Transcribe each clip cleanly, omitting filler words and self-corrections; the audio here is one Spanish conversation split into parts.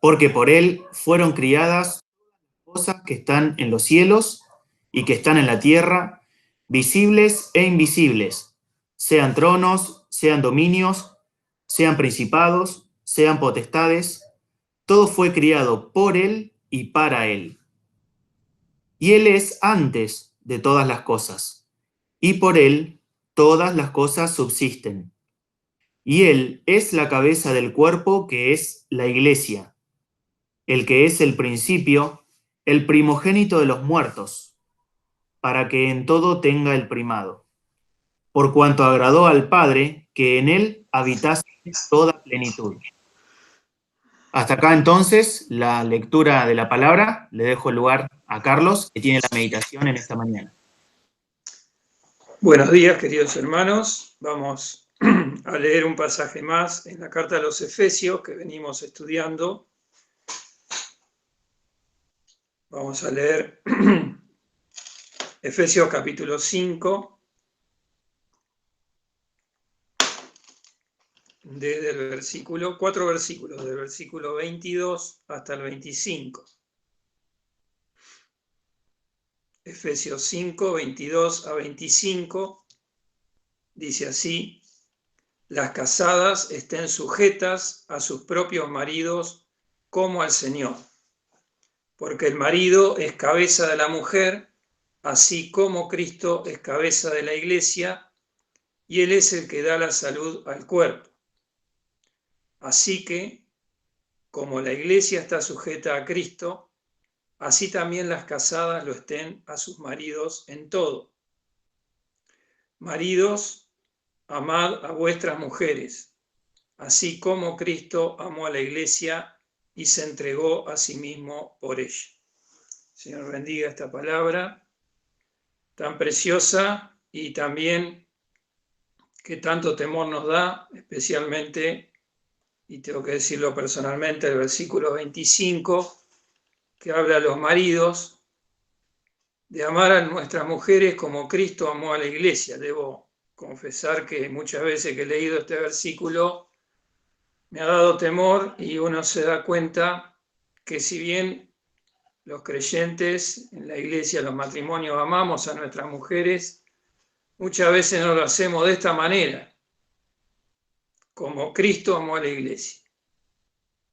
porque por él fueron criadas cosas que están en los cielos y que están en la tierra, visibles e invisibles, sean tronos, sean dominios, sean principados, sean potestades, todo fue criado por él y para él. Y él es antes de todas las cosas, y por él todas las cosas subsisten. Y él es la cabeza del cuerpo que es la iglesia, el que es el principio, el primogénito de los muertos, para que en todo tenga el primado, por cuanto agradó al Padre que en él habitase toda plenitud. Hasta acá entonces la lectura de la palabra. Le dejo el lugar a Carlos, que tiene la meditación en esta mañana. Buenos días, queridos hermanos. Vamos a leer un pasaje más en la carta a los Efesios que venimos estudiando. Vamos a leer Efesios capítulo 5, desde el versículo, 4 versículos, del versículo 22 hasta el 25. Efesios 5, 22 a 25, dice así: las casadas estén sujetas a sus propios maridos como al Señor, porque el marido es cabeza de la mujer, así como Cristo es cabeza de la iglesia, y Él es el que da la salud al cuerpo. Así que, como la iglesia está sujeta a Cristo, así también las casadas lo estén a sus maridos en todo. Maridos, amad a vuestras mujeres, así como Cristo amó a la iglesia y se entregó a sí mismo por ella. Señor, bendiga esta palabra tan preciosa y también que tanto temor nos da, especialmente, y tengo que decirlo personalmente, el versículo 25, que habla a los maridos de amar a nuestras mujeres como Cristo amó a la iglesia. Debo confesar que muchas veces que he leído este versículo me ha dado temor, y uno se da cuenta que si bien los creyentes en la iglesia, los matrimonios, amamos a nuestras mujeres, muchas veces no lo hacemos de esta manera, como Cristo amó a la iglesia.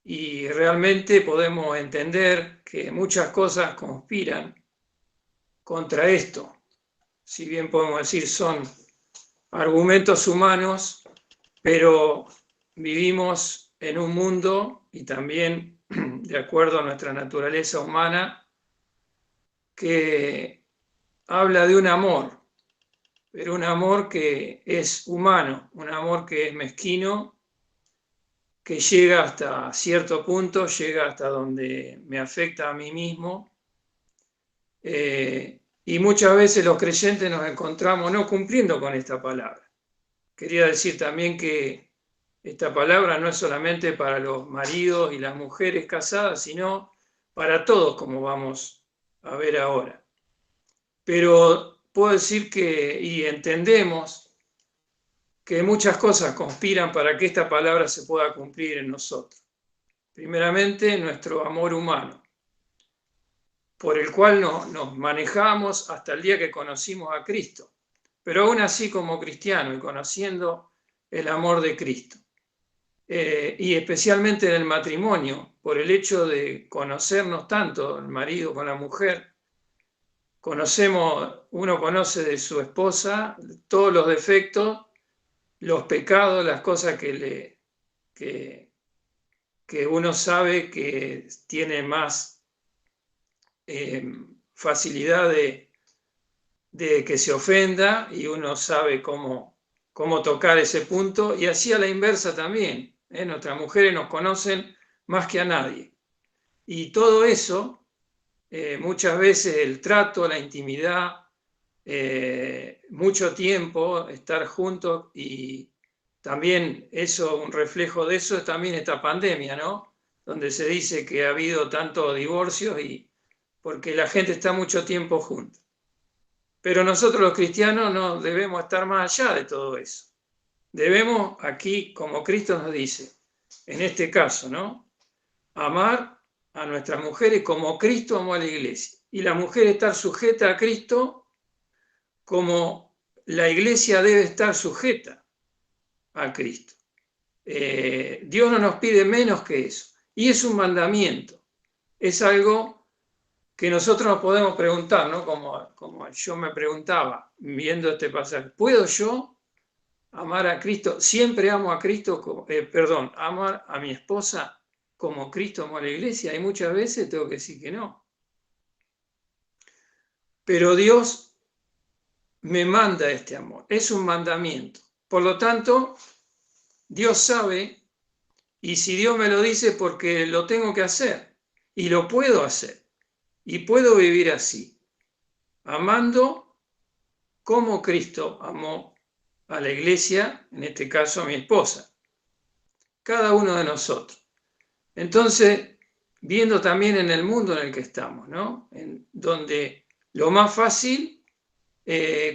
Y realmente podemos entender que muchas cosas conspiran contra esto. Si bien podemos decir son argumentos humanos, pero vivimos en un mundo, y también de acuerdo a nuestra naturaleza humana, que habla de un amor, pero un amor que es humano, un amor que es mezquino, que llega hasta cierto punto, llega hasta donde me afecta a mí mismo. Y muchas veces los creyentes nos encontramos no cumpliendo con esta palabra. Quería decir también que esta palabra no es solamente para los maridos y las mujeres casadas, sino para todos, como vamos a ver ahora. Pero puedo decir que, y entendemos, que muchas cosas conspiran para que esta palabra se pueda cumplir en nosotros. Primeramente, nuestro amor humano, por el cual nos manejamos hasta el día que conocimos a Cristo. Pero aún así, como cristiano y conociendo el amor de Cristo, y especialmente en el matrimonio, por el hecho de conocernos tanto, el marido con la mujer, uno conoce de su esposa todos los defectos, los pecados, las cosas que uno sabe que tiene más facilidad de que se ofenda, y uno sabe cómo tocar ese punto, y así a la inversa también. Nuestras mujeres nos conocen más que a nadie. Y todo eso, muchas veces el trato, la intimidad, mucho tiempo, estar juntos, y también eso, un reflejo de eso es también esta pandemia, ¿no? Donde se dice que ha habido tantos divorcios y porque la gente está mucho tiempo juntos. Pero nosotros los cristianos no debemos estar más allá de todo eso. Debemos aquí, como Cristo nos dice, en este caso, ¿no? amar a nuestras mujeres como Cristo amó a la iglesia. Y la mujer estar sujeta a Cristo como la iglesia debe estar sujeta a Cristo. Dios no nos pide menos que eso. Y es un mandamiento. Es algo que nosotros nos podemos preguntar, ¿no? Como yo me preguntaba viendo este pasaje. ¿Puedo yo amar a Cristo? Siempre amo a Cristo, amar a mi esposa como Cristo amó a la iglesia. Y muchas veces tengo que decir que no. Pero Dios me manda este amor. Es un mandamiento. Por lo tanto, Dios sabe, y si Dios me lo dice, porque lo tengo que hacer. Y lo puedo hacer. Y puedo vivir así. Amando como Cristo amó a la iglesia, en este caso a mi esposa. Cada uno de nosotros. Entonces, viendo también en el mundo en el que estamos, ¿no? En donde lo más fácil,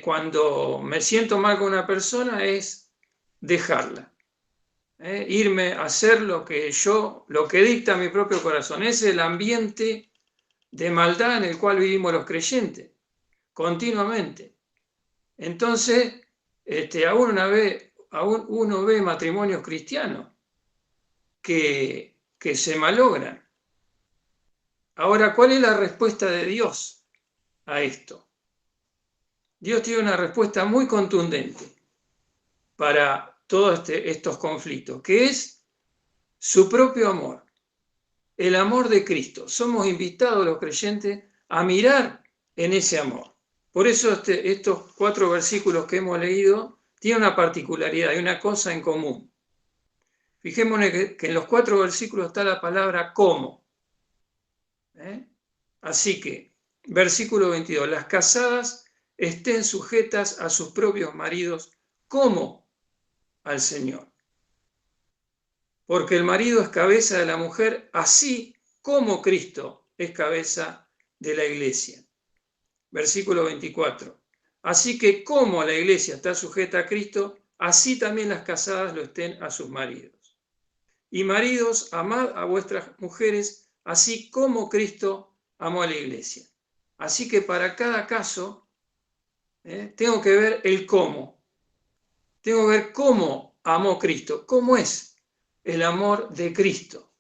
cuando me siento mal con una persona, es dejarla. Irme a hacer lo que dicta mi propio corazón. Ese es el ambiente de maldad en el cual vivimos los creyentes, continuamente. Entonces, aún uno ve matrimonios cristianos que se malogran. Ahora, ¿cuál es la respuesta de Dios a esto? Dios tiene una respuesta muy contundente para todos estos conflictos, que es su propio amor, el amor de Cristo. Somos invitados los creyentes a mirar en ese amor. Por eso estos 4 versículos que hemos leído tienen una particularidad y una cosa en común. Fijémonos que en los 4 versículos está la palabra como. Así que, versículo 22, las casadas estén sujetas a sus propios maridos como al Señor. Porque el marido es cabeza de la mujer, así como Cristo es cabeza de la iglesia. Versículo 24. Así que como la iglesia está sujeta a Cristo, así también las casadas lo estén a sus maridos. Y maridos, amad a vuestras mujeres, así como Cristo amó a la iglesia. Así que para cada caso, tengo que ver el cómo. Tengo que ver cómo amó Cristo, cómo es el amor de Cristo.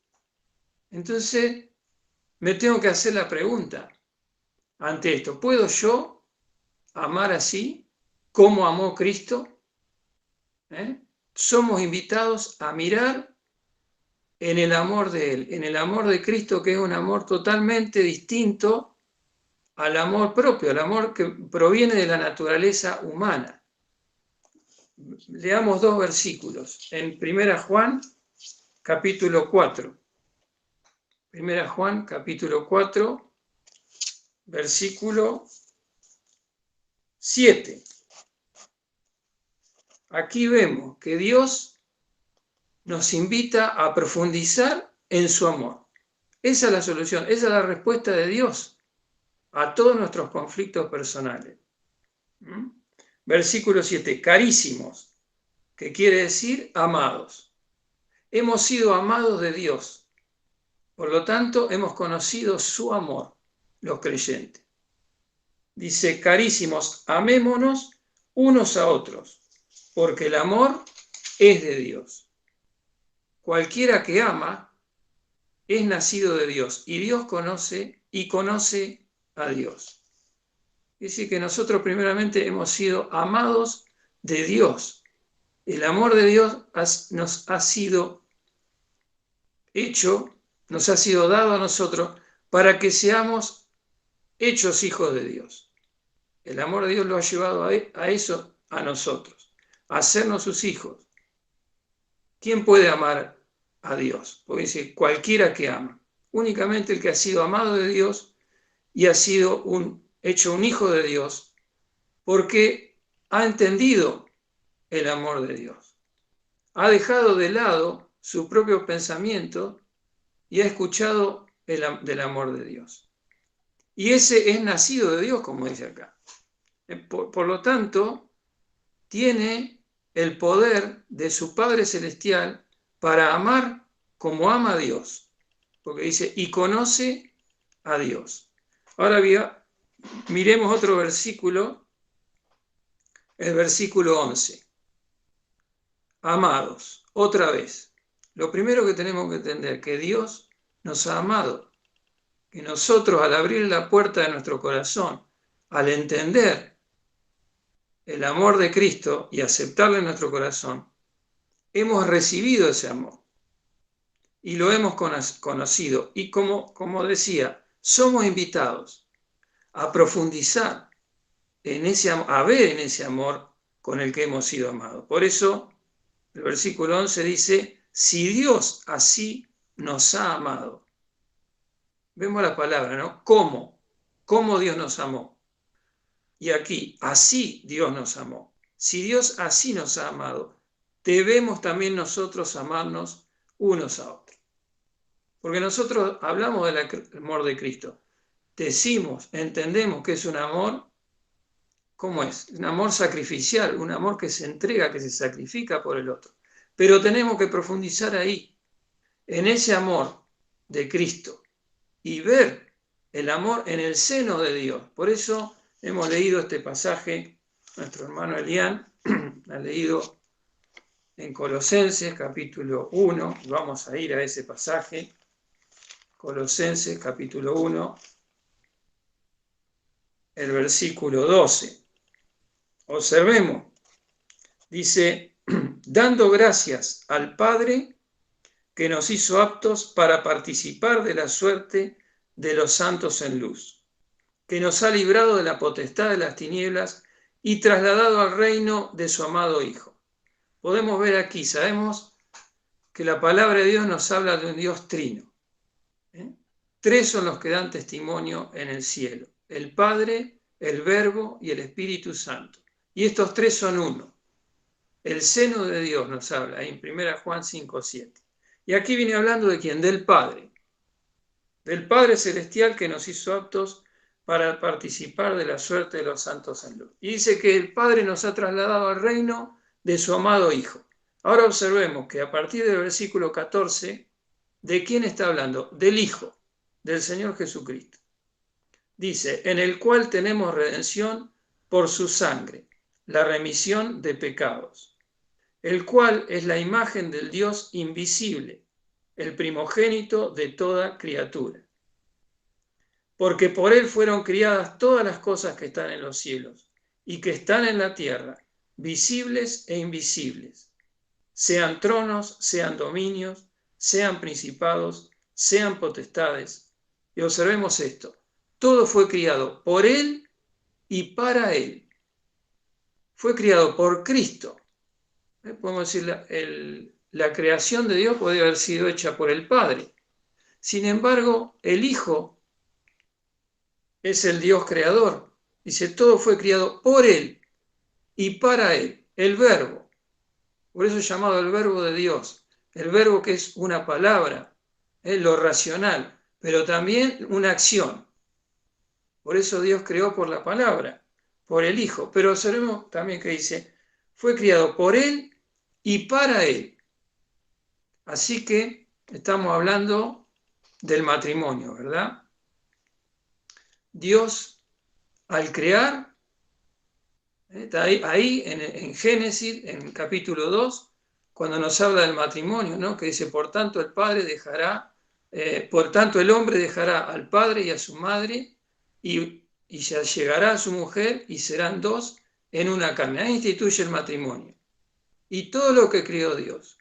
Entonces, me tengo que hacer la pregunta ante esto. ¿Puedo yo amar así como amó Cristo? Somos invitados a mirar en el amor de Él, en el amor de Cristo, que es un amor totalmente distinto al amor propio, al amor que proviene de la naturaleza humana. Leamos 2 versículos. En 1 Juan, capítulo 4. 1 Juan, capítulo 4, versículo 7. Aquí vemos que Dios nos invita a profundizar en su amor. Esa es la solución, esa es la respuesta de Dios a todos nuestros conflictos personales. Versículo 7, carísimos, que quiere decir amados. Hemos sido amados de Dios, por lo tanto hemos conocido su amor, los creyentes. Dice, carísimos, amémonos unos a otros, porque el amor es de Dios. Cualquiera que ama es nacido de Dios, y Dios conoce a Dios. Es decir, que nosotros primeramente hemos sido amados de Dios. El amor de Dios nos ha sido hecho, nos ha sido dado a nosotros para que seamos hechos hijos de Dios. El amor de Dios lo ha llevado a eso, a nosotros, a hacernos sus hijos. ¿Quién puede amar a Dios? Porque dice, cualquiera que ama. Únicamente el que ha sido amado de Dios y ha sido hecho un hijo de Dios, porque ha entendido el amor de Dios. Ha dejado de lado su propio pensamiento y ha escuchado del amor de Dios. Y ese es nacido de Dios, como dice acá. Por lo tanto, tiene el poder de su Padre Celestial para amar como ama a Dios. porque dice, y conoce a Dios. Ahora miremos otro versículo, el versículo 11. Amados, otra vez, lo primero que tenemos que entender, que Dios nos ha amado, que nosotros al abrir la puerta de nuestro corazón, al entender el amor de Cristo y aceptarlo en nuestro corazón, hemos recibido ese amor y lo hemos conocido. Y como decía, somos invitados a profundizar en ese amor, a ver en ese amor con el que hemos sido amados. Por eso el versículo 11 dice, si Dios así nos ha amado. Vemos la palabra, ¿no? ¿Cómo? ¿Cómo Dios nos amó? Y aquí, así Dios nos amó. Si Dios así nos ha amado, debemos también nosotros amarnos unos a otros. Porque nosotros hablamos del amor de Cristo. Decimos, entendemos que es un amor, ¿cómo es? Un amor sacrificial, un amor que se entrega, que se sacrifica por el otro. Pero tenemos que profundizar ahí, en ese amor de Cristo, y ver el amor en el seno de Dios. Por eso hemos leído este pasaje, nuestro hermano Elián ha leído en Colosenses capítulo 1, vamos a ir a ese pasaje, Colosenses capítulo 1, el versículo 12. Observemos, dice, dando gracias al Padre que nos hizo aptos para participar de la suerte de los santos en luz, que nos ha librado de la potestad de las tinieblas y trasladado al reino de su amado Hijo. Podemos ver aquí, sabemos que la palabra de Dios nos habla de un Dios trino. Tres son los que dan testimonio en el cielo: el Padre, el Verbo y el Espíritu Santo. Y estos tres son uno. El seno de Dios nos habla en 1 Juan 5:7. Y aquí viene hablando de quién, del Padre celestial que nos hizo aptos para participar de la suerte de los santos en luz. Y dice que el Padre nos ha trasladado al reino de su amado Hijo. Ahora observemos que a partir del versículo 14, ¿de quién está hablando? Del Hijo, del Señor Jesucristo. Dice, en el cual tenemos redención por su sangre, la remisión de pecados, el cual es la imagen del Dios invisible, el primogénito de toda criatura. Porque por él fueron criadas todas las cosas que están en los cielos y que están en la tierra, visibles e invisibles, sean tronos, sean dominios, sean principados, sean potestades. Y observemos esto, todo fue criado por él y para él. Fue criado por Cristo. Podemos decir, la creación de Dios podría haber sido hecha por el Padre. Sin embargo, el Hijo es el Dios creador. Dice, todo fue criado por él y para él, el Verbo. Por eso es llamado el Verbo de Dios. El Verbo que es una palabra, es lo racional, pero también una acción. Por eso Dios creó por la palabra, por el Hijo. Pero observemos también que dice, fue criado por él y para él. Así que estamos hablando del matrimonio, ¿verdad? Dios, al crear, está ahí en Génesis, en capítulo 2, cuando nos habla del matrimonio, ¿no? Que dice, por tanto el hombre dejará al padre y a su madre y se allegará a su mujer y serán dos en una carne. Ahí instituye el matrimonio. Y todo lo que creó Dios,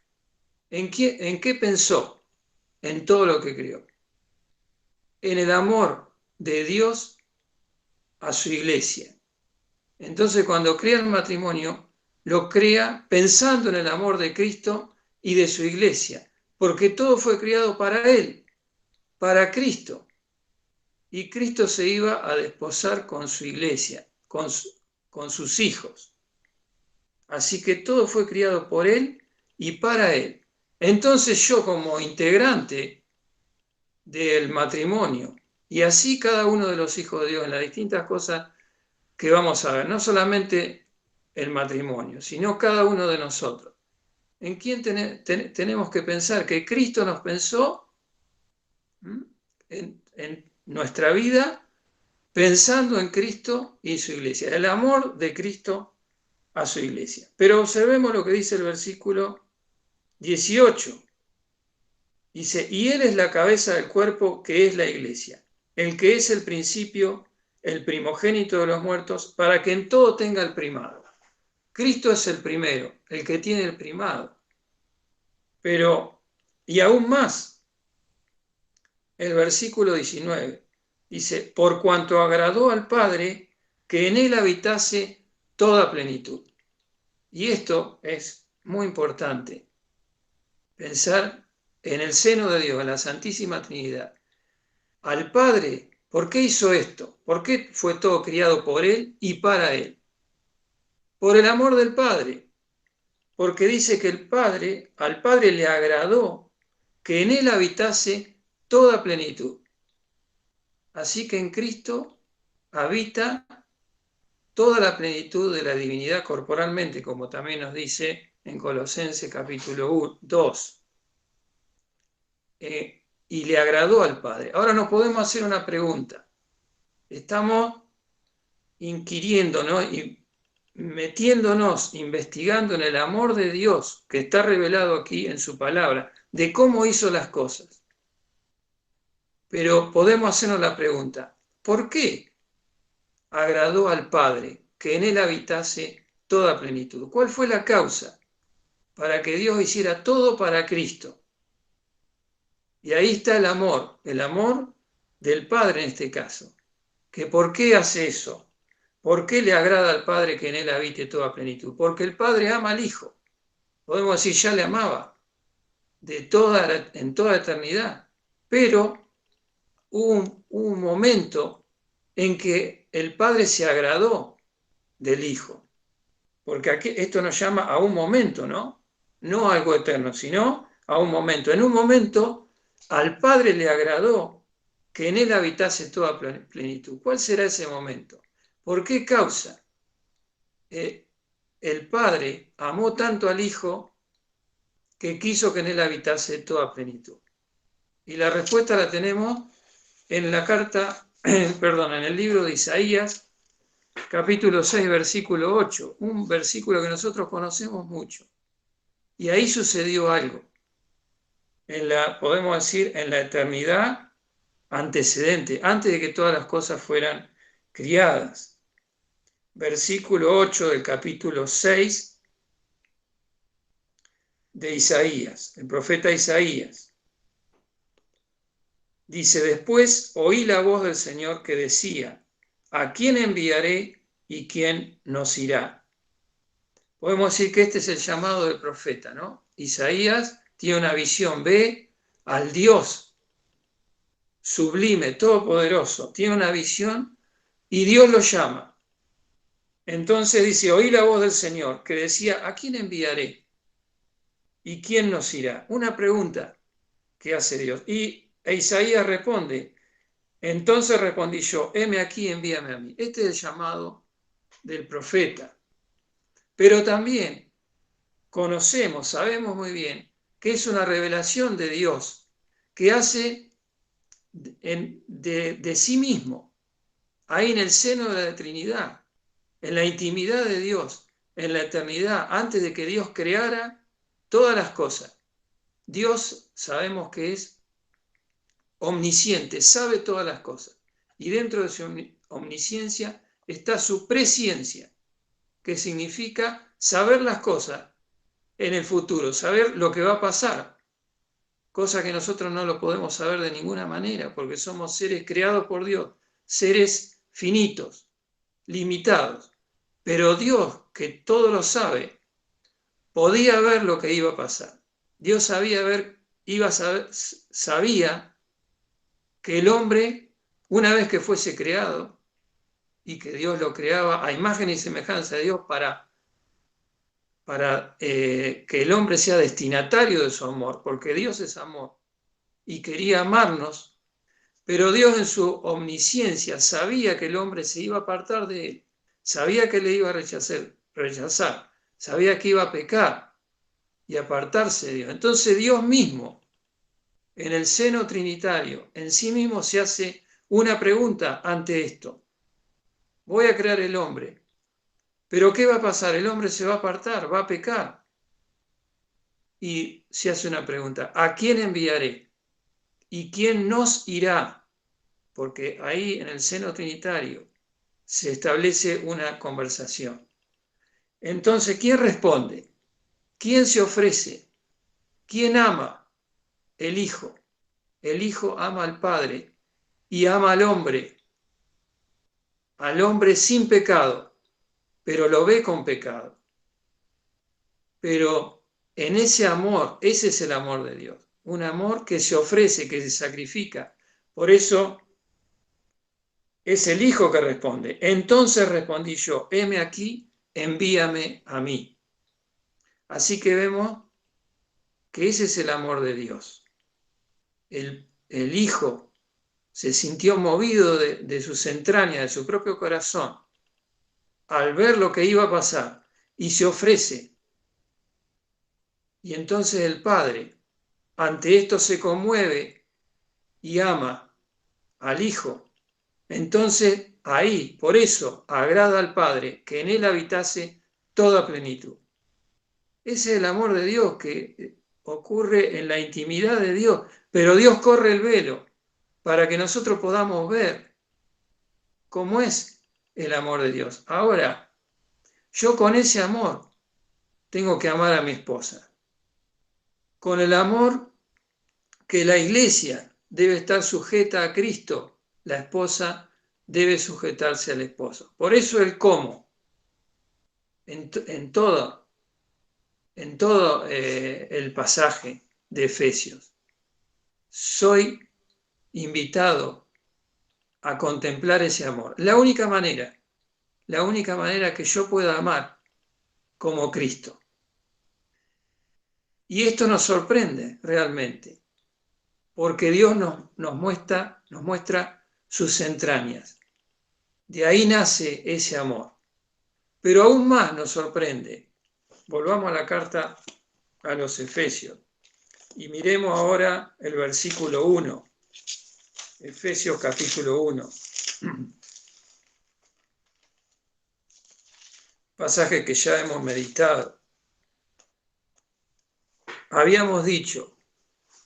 ¿en qué pensó? En todo lo que creó. En el amor de Dios a su iglesia. Entonces, cuando crea el matrimonio, lo crea pensando en el amor de Cristo y de su iglesia, porque todo fue creado para él, para Cristo. Y Cristo se iba a desposar con su iglesia, con sus hijos. Así que todo fue creado por él y para él. Entonces yo, como integrante del matrimonio, y así cada uno de los hijos de Dios en las distintas cosas que vamos a ver, no solamente el matrimonio, sino cada uno de nosotros. ¿En quién tenemos que pensar? Que Cristo nos pensó en nuestra vida, pensando en Cristo y su iglesia, el amor de Cristo a su iglesia. Pero observemos lo que dice el versículo 18. Dice, y Él es la cabeza del cuerpo que es la iglesia, el que es el principio, el primogénito de los muertos, para que en todo tenga el primado. Cristo es el primero, el que tiene el primado. Pero, y aún más, el versículo 19 dice, por cuanto agradó al Padre que en Él habitase toda plenitud. Y esto es muy importante, pensar en el seno de Dios, en la Santísima Trinidad. Al Padre, ¿por qué hizo esto? ¿Por qué fue todo criado por Él y para Él? Por el amor del Padre, porque dice que al Padre le agradó que en Él habitase toda plenitud. Así que en Cristo habita toda la plenitud de la divinidad corporalmente, como también nos dice en Colosenses capítulo 2. Y le agradó al Padre. Ahora nos podemos hacer una pregunta. Estamos inquiriendo, ¿no? Y metiéndonos, investigando en el amor de Dios que está revelado aquí en su palabra, de cómo hizo las cosas. Pero podemos hacernos la pregunta, ¿por qué agradó al Padre que en Él habitase toda plenitud? ¿Cuál fue la causa para que Dios hiciera todo para Cristo? Y ahí está el amor del Padre en este caso. ¿Que por qué hace eso? ¿Por qué le agrada al Padre que en Él habite toda plenitud? Porque el Padre ama al Hijo. Podemos decir, ya le amaba en toda la eternidad. Pero hubo un momento en que el Padre se agradó del Hijo. Porque aquí, esto nos llama a un momento, ¿no? No a algo eterno, sino a un momento. En un momento, al Padre le agradó que en Él habitase toda plenitud. ¿Cuál será ese momento? ¿Por qué causa? El Padre amó tanto al Hijo que quiso que en Él habitase toda plenitud. Y la respuesta la tenemos en la carta, perdón, en el libro de Isaías, capítulo 6, versículo 8, un versículo que nosotros conocemos mucho. Y ahí sucedió algo. Podemos decir, en la eternidad antecedente, antes de que todas las cosas fueran criadas. Versículo 8 del capítulo 6 de Isaías, el profeta Isaías. Dice, después oí la voz del Señor que decía, ¿a quién enviaré y quién nos irá? Podemos decir que este es el llamado del profeta, ¿no? Isaías tiene una visión, ve al Dios sublime, todopoderoso, tiene una visión y Dios lo llama. Entonces dice, oí la voz del Señor que decía, ¿a quién enviaré y quién nos irá? Una pregunta que hace Dios. E Isaías responde, entonces respondí yo, heme aquí, envíame a mí. Este es el llamado del profeta. Pero también sabemos muy bien que es una revelación de Dios que hace de sí mismo, ahí en el seno de la Trinidad, en la intimidad de Dios, en la eternidad, antes de que Dios creara todas las cosas. Dios sabemos que es omnisciente, sabe todas las cosas. Y dentro de su omnisciencia está su presciencia, que significa saber las cosas en el futuro, saber lo que va a pasar, cosa que nosotros no lo podemos saber de ninguna manera, porque somos seres creados por Dios, seres finitos, limitados. Pero Dios, que todo lo sabe, podía ver lo que iba a pasar. Dios sabía que el hombre, una vez que fuese creado, y que Dios lo creaba a imagen y semejanza de Dios para que el hombre sea destinatario de su amor, porque Dios es amor y quería amarnos, pero Dios en su omnisciencia sabía que el hombre se iba a apartar de él, sabía que le iba a rechazar, sabía que iba a pecar y apartarse de Dios. Entonces Dios mismo, en el seno trinitario, en sí mismo se hace una pregunta ante esto. Voy a crear el hombre, pero ¿qué va a pasar? El hombre se va a apartar, va a pecar. Y se hace una pregunta, ¿a quién enviaré? ¿Y quién nos irá? Porque ahí en el seno trinitario se establece una conversación. Entonces, ¿quién responde? ¿Quién se ofrece? ¿Quién ama? El Hijo. El Hijo ama al Padre y ama al hombre sin pecado, pero lo ve con pecado. Pero en ese amor, ese es el amor de Dios, un amor que se ofrece, que se sacrifica. Por eso es el Hijo que responde. Entonces respondí yo, heme aquí, envíame a mí. Así que vemos que ese es el amor de Dios. El Hijo se sintió movido de sus entrañas, de su propio corazón, al ver lo que iba a pasar, y se ofrece. Y entonces el Padre, ante esto, se conmueve y ama al Hijo. Entonces, ahí, por eso, agrada al Padre que en él habitase toda plenitud. Ese es el amor de Dios que ocurre en la intimidad de Dios, pero Dios corre el velo para que nosotros podamos ver cómo es el amor de Dios. Ahora, yo con ese amor tengo que amar a mi esposa, con el amor que la iglesia debe estar sujeta a Cristo, la esposa debe sujetarse al esposo. Por eso el cómo, en todo el pasaje de Efesios. Soy invitado a contemplar ese amor. La única manera que yo pueda amar como Cristo. Y esto nos sorprende realmente, porque Dios nos muestra sus entrañas. De ahí nace ese amor. Pero aún más nos sorprende. Volvamos a la carta a los Efesios y miremos ahora el versículo 1. Efesios capítulo 1. Pasaje que ya hemos meditado. Habíamos dicho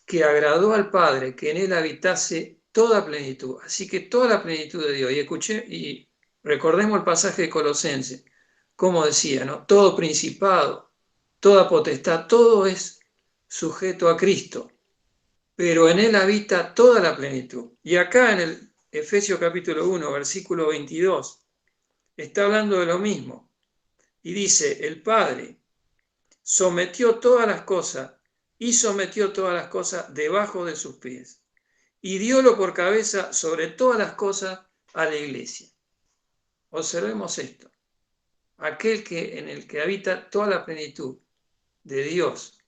que agradó al Padre que en él habitase toda plenitud, así que toda la plenitud de Dios. Y recordemos el pasaje de Colosenses, como decía, ¿no? Todo principado, toda potestad, todo es sujeto a Cristo, pero en él habita toda la plenitud. Y acá en el Efesios capítulo 1, versículo 22, está hablando de lo mismo. Y dice, el Padre sometió todas las cosas y sometió todas las cosas debajo de sus pies y diólo por cabeza sobre todas las cosas a la iglesia. Observemos esto. Aquel en el que habita toda la plenitud de Dios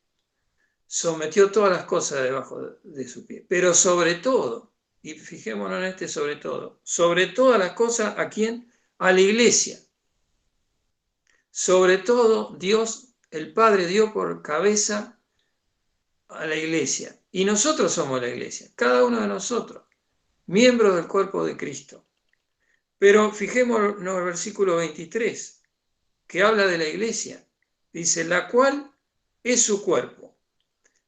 sometió todas las cosas debajo de su pie. Pero sobre todo, y fijémonos en este sobre todas las cosas, ¿a quién? A la iglesia. Sobre todo, Dios, el Padre, dio por cabeza a la iglesia. Y nosotros somos la iglesia, cada uno de nosotros, miembros del cuerpo de Cristo. Pero fijémonos en el versículo 23, que habla de la iglesia. Dice, la cual es su cuerpo,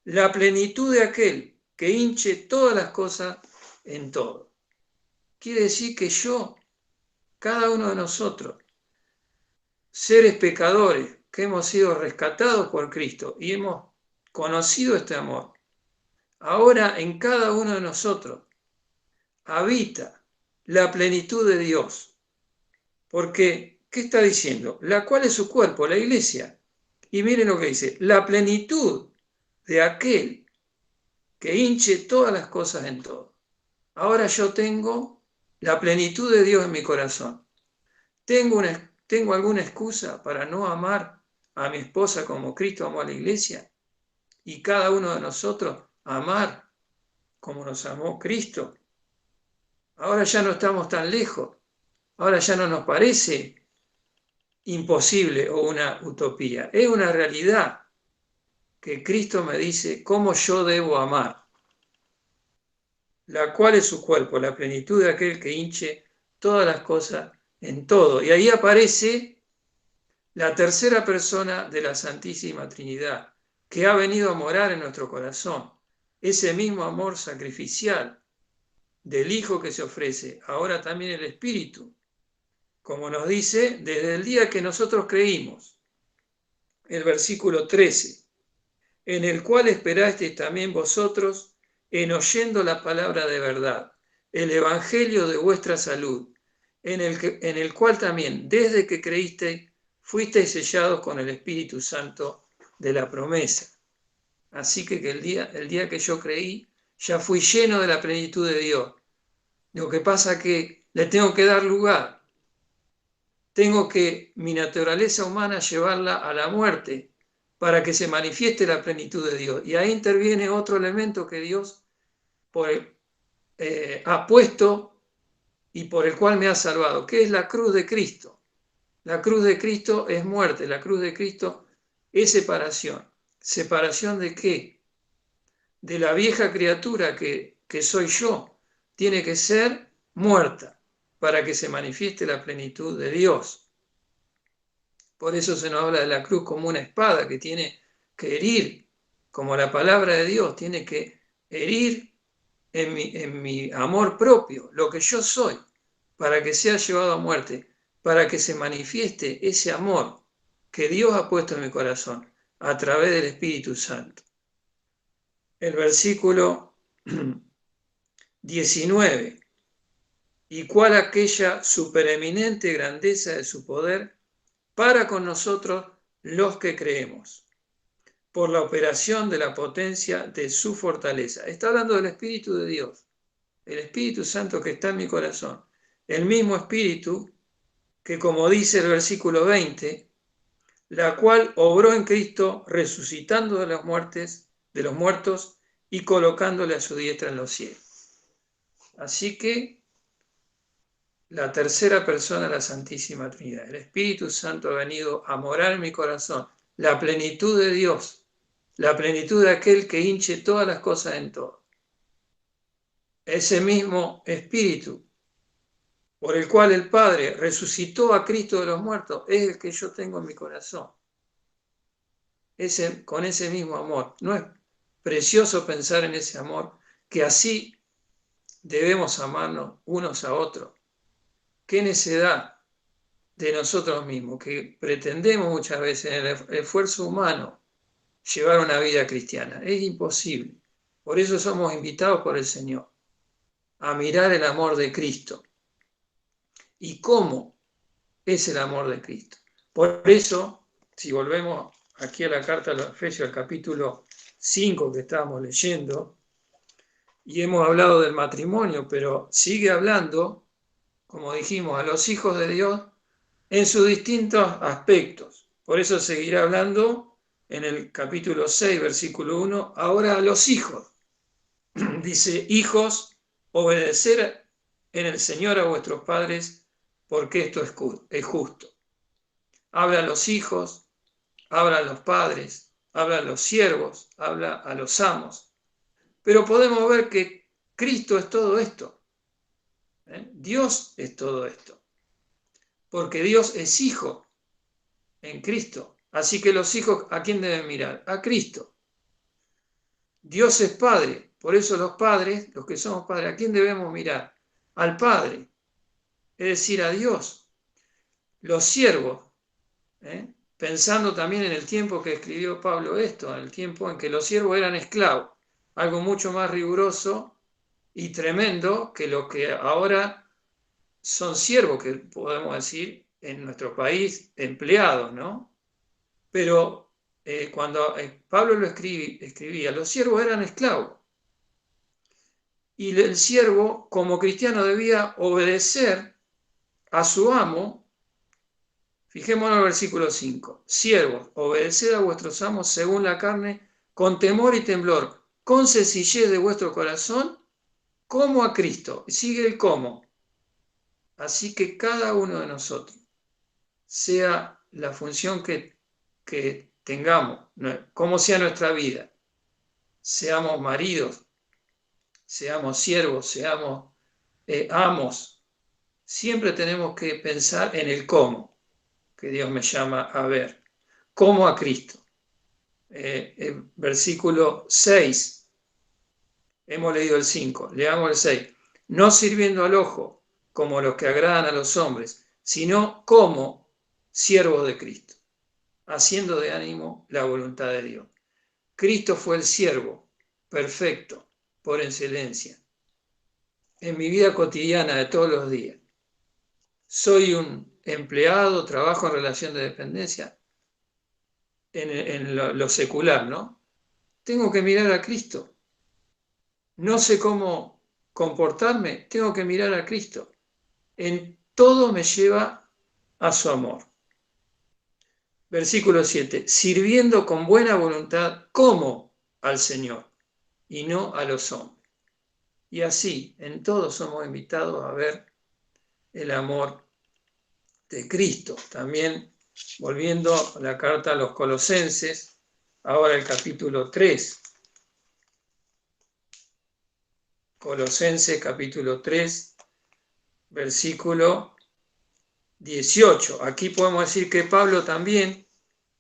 la plenitud de aquel que hinche todas las cosas en todo. Quiere decir que cada uno de nosotros, seres pecadores, que hemos sido rescatados por Cristo y hemos conocido este amor, ahora en cada uno de nosotros habita la plenitud de Dios. Porque, ¿qué está diciendo? La cual es su cuerpo, la iglesia. Y miren lo que dice, la plenitud de aquel que hinche todas las cosas en todo. Ahora yo tengo la plenitud de Dios en mi corazón. ¿Tengo alguna excusa para no amar a mi esposa como Cristo amó a la iglesia? Y cada uno de nosotros amar como nos amó Cristo. Ahora ya no estamos tan lejos. Ahora ya no nos parece imposible o una utopía. Es una realidad que Cristo me dice cómo yo debo amar. la cual es su cuerpo, la plenitud de aquel que hinche todas las cosas en todo. Y ahí aparece la tercera persona de la Santísima Trinidad, que ha venido a morar en nuestro corazón. Ese mismo amor sacrificial del Hijo que se ofrece, ahora también el Espíritu, como nos dice, desde el día que nosotros creímos. El versículo 13, en el cual esperasteis también vosotros en oyendo la palabra de verdad, el evangelio de vuestra salud, en el cual también, desde que creísteis, fuisteis sellados con el Espíritu Santo de la promesa. Así que el día que yo creí, ya fui lleno de la plenitud de Dios. Lo que pasa es que le tengo que dar lugar. Tengo que mi naturaleza humana llevarla a la muerte para que se manifieste la plenitud de Dios. Y ahí interviene otro elemento que Dios ha puesto y por el cual me ha salvado, que es la cruz de Cristo. La cruz de Cristo es muerte, la cruz de Cristo es separación. ¿Separación de qué? De la vieja criatura que soy yo. Tiene que ser muerta para que se manifieste la plenitud de Dios. Por eso se nos habla de la cruz como una espada que tiene que herir, como la palabra de Dios, tiene que herir en mi amor propio, lo que yo soy, para que sea llevado a muerte, para que se manifieste ese amor que Dios ha puesto en mi corazón a través del Espíritu Santo. El versículo 19. Y cuál aquella supereminente grandeza de su poder para con nosotros los que creemos, por la operación de la potencia de su fortaleza. Está hablando del Espíritu de Dios, el Espíritu Santo que está en mi corazón, el mismo Espíritu que, como dice el versículo 20, la cual obró en Cristo resucitando de los muertos y colocándole a su diestra en los cielos. Así que la tercera persona de la Santísima Trinidad, el Espíritu Santo ha venido a morar en mi corazón, la plenitud de Dios, la plenitud de aquel que hinche todas las cosas en todo. Ese mismo Espíritu por el cual el Padre resucitó a Cristo de los muertos es el que yo tengo en mi corazón. Con ese mismo amor. ¿No es precioso pensar en ese amor? Que así debemos amarnos unos a otros. Qué necedad de nosotros mismos, que pretendemos muchas veces en el esfuerzo humano llevar una vida cristiana. Es imposible. Por eso somos invitados por el Señor a mirar el amor de Cristo. ¿Y cómo es el amor de Cristo? Por eso, si volvemos aquí a la carta a los Efesios, al capítulo 5 que estábamos leyendo, y hemos hablado del matrimonio, pero sigue hablando, como dijimos, a los hijos de Dios en sus distintos aspectos. Por eso seguirá hablando en el capítulo 6, versículo 1, ahora a los hijos. Dice, hijos, obedecer en el Señor a vuestros padres, porque esto es justo. Habla a los hijos, habla a los padres, habla a los siervos, habla a los amos. Pero podemos ver que Cristo es todo esto. Dios es todo esto. Porque Dios es hijo en Cristo. Así que los hijos, ¿a quién deben mirar? A Cristo. Dios es Padre. Por eso los padres, los que somos padres, ¿a quién debemos mirar? Al Padre. Es decir, a Dios. Los siervos, pensando también en el tiempo que escribió Pablo esto, en el tiempo en que los siervos eran esclavos, algo mucho más riguroso y tremendo que lo que ahora son siervos, que podemos decir en nuestro país empleados, ¿no? Pero cuando Pablo lo escribía, los siervos eran esclavos. Y el siervo, como cristiano, debía obedecer a su amo. Fijémonos en el versículo 5. Siervos, obedeced a vuestros amos según la carne, con temor y temblor, con sencillez de vuestro corazón, como a Cristo. Sigue el cómo. Así que cada uno de nosotros, sea la función que tengamos, como sea nuestra vida, seamos maridos, seamos siervos, seamos amos, siempre tenemos que pensar en el cómo, que Dios me llama a ver. ¿Cómo a Cristo? Versículo 6, hemos leído el 5, leamos el 6. No sirviendo al ojo, como los que agradan a los hombres, sino como siervos de Cristo, haciendo de ánimo la voluntad de Dios. Cristo fue el siervo perfecto por excelencia. En mi vida cotidiana de todos los días, soy un empleado, trabajo en relación de dependencia, en lo secular, ¿no? Tengo que mirar a Cristo. No sé cómo comportarme, tengo que mirar a Cristo. En todo me lleva a su amor. Versículo 7, sirviendo con buena voluntad como al Señor y no a los hombres. Y así, en todo somos invitados a ver el amor de Cristo. También, volviendo a la carta a los Colosenses, ahora el capítulo 3. Colosenses capítulo 3, versículo 18. Aquí podemos decir que Pablo también,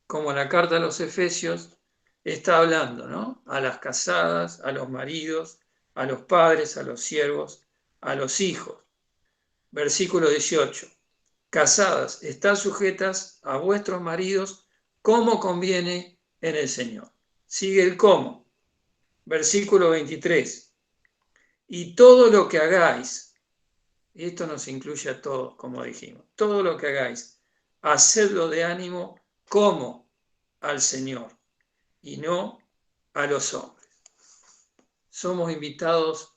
como en la carta a los Efesios, está hablando, ¿no? A las casadas, a los maridos, a los padres, a los siervos, a los hijos. Versículo 18. Casadas, estad sujetas a vuestros maridos como conviene en el Señor. Sigue el cómo. Versículo 23. Y todo lo que hagáis, y esto nos incluye a todos, como dijimos, todo lo que hagáis, hacedlo de ánimo como al Señor y no a los hombres. Somos invitados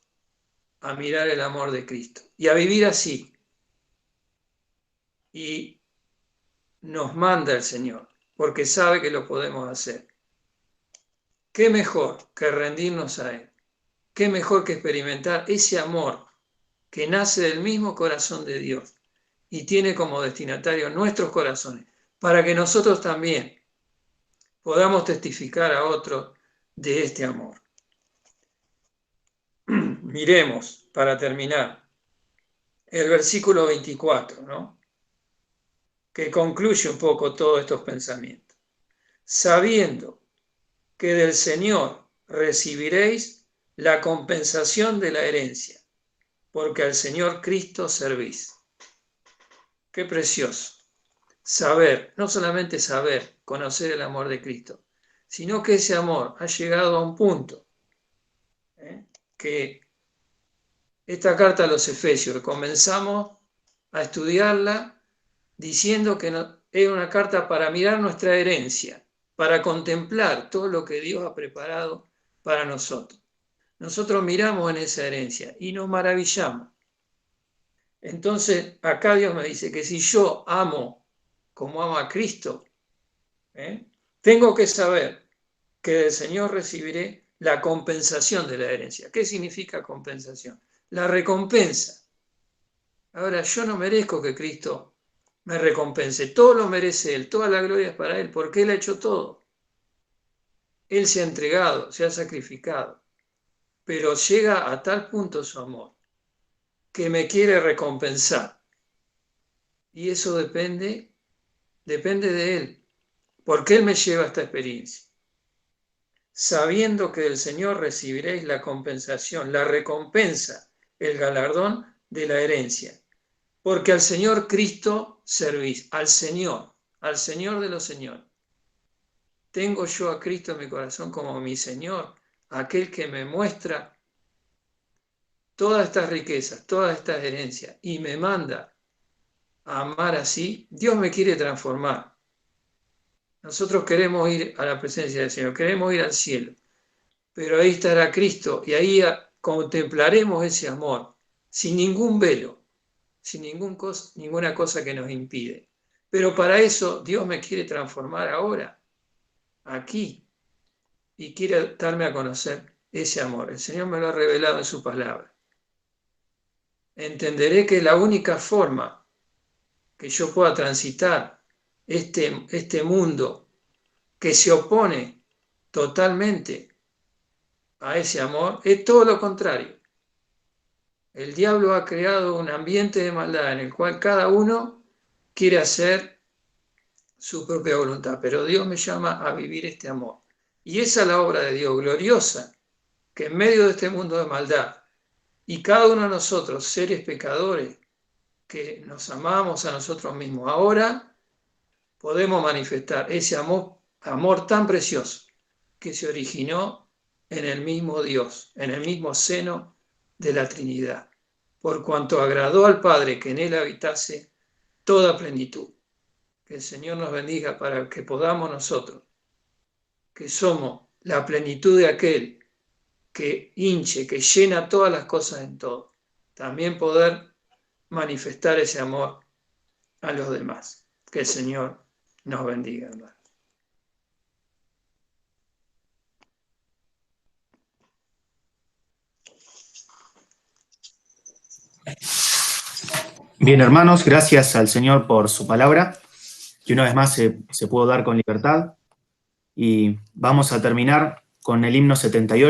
a mirar el amor de Cristo y a vivir así. Y nos manda el Señor, porque sabe que lo podemos hacer. ¿Qué mejor que rendirnos a Él? ¿Qué mejor que experimentar ese amor que nace del mismo corazón de Dios y tiene como destinatario nuestros corazones, para que nosotros también podamos testificar a otros de este amor? Miremos, para terminar, el versículo 24, ¿no? Que concluye un poco todos estos pensamientos. Sabiendo que del Señor recibiréis la compensación de la herencia, porque al Señor Cristo servís. Qué precioso. Saber, no solamente saber, conocer el amor de Cristo, sino que ese amor ha llegado a un punto, que esta carta a los Efesios, comenzamos a estudiarla diciendo que es una carta para mirar nuestra herencia, para contemplar todo lo que Dios ha preparado para nosotros. Nosotros miramos en esa herencia y nos maravillamos. Entonces, acá Dios me dice que si yo amo como ama a Cristo, tengo que saber que del Señor recibiré la compensación de la herencia. ¿Qué significa compensación? La recompensa. Ahora, yo no merezco que Cristo me recompense. Todo lo merece Él, toda la gloria es para Él, porque Él ha hecho todo. Él se ha entregado, se ha sacrificado, pero llega a tal punto su amor que me quiere recompensar. Y eso depende de Él, porque Él me lleva a esta experiencia. Sabiendo que del Señor recibiréis la compensación, la recompensa, el galardón de la herencia. Porque al Señor Cristo servís, al Señor de los señores. Tengo yo a Cristo en mi corazón como mi Señor, aquel que me muestra todas estas riquezas, todas estas herencias, y me manda a amar así. Dios me quiere transformar. Nosotros queremos ir a la presencia del Señor, queremos ir al cielo, pero ahí estará Cristo y ahí contemplaremos ese amor sin ningún velo, sin ninguna cosa que nos impide. Pero para eso Dios me quiere transformar ahora, aquí, y quiere darme a conocer ese amor. El Señor me lo ha revelado en su palabra. Entenderé que la única forma que yo pueda transitar este mundo que se opone totalmente a ese amor es todo lo contrario. El diablo ha creado un ambiente de maldad en el cual cada uno quiere hacer su propia voluntad, pero Dios me llama a vivir este amor. Y esa es la obra de Dios, gloriosa, que en medio de este mundo de maldad, y cada uno de nosotros, seres pecadores, que nos amamos a nosotros mismos, ahora podemos manifestar ese amor tan precioso que se originó en el mismo Dios, en el mismo seno de la Trinidad, por cuanto agradó al Padre que en él habitase toda plenitud. Que el Señor nos bendiga para que podamos nosotros, que somos la plenitud de aquel que hinche, que llena todas las cosas en todo, también poder manifestar ese amor a los demás. Que el Señor nos bendiga, hermano. Bien, hermanos, gracias al Señor por su palabra, que una vez más se pudo dar con libertad. Y vamos a terminar con el himno 78.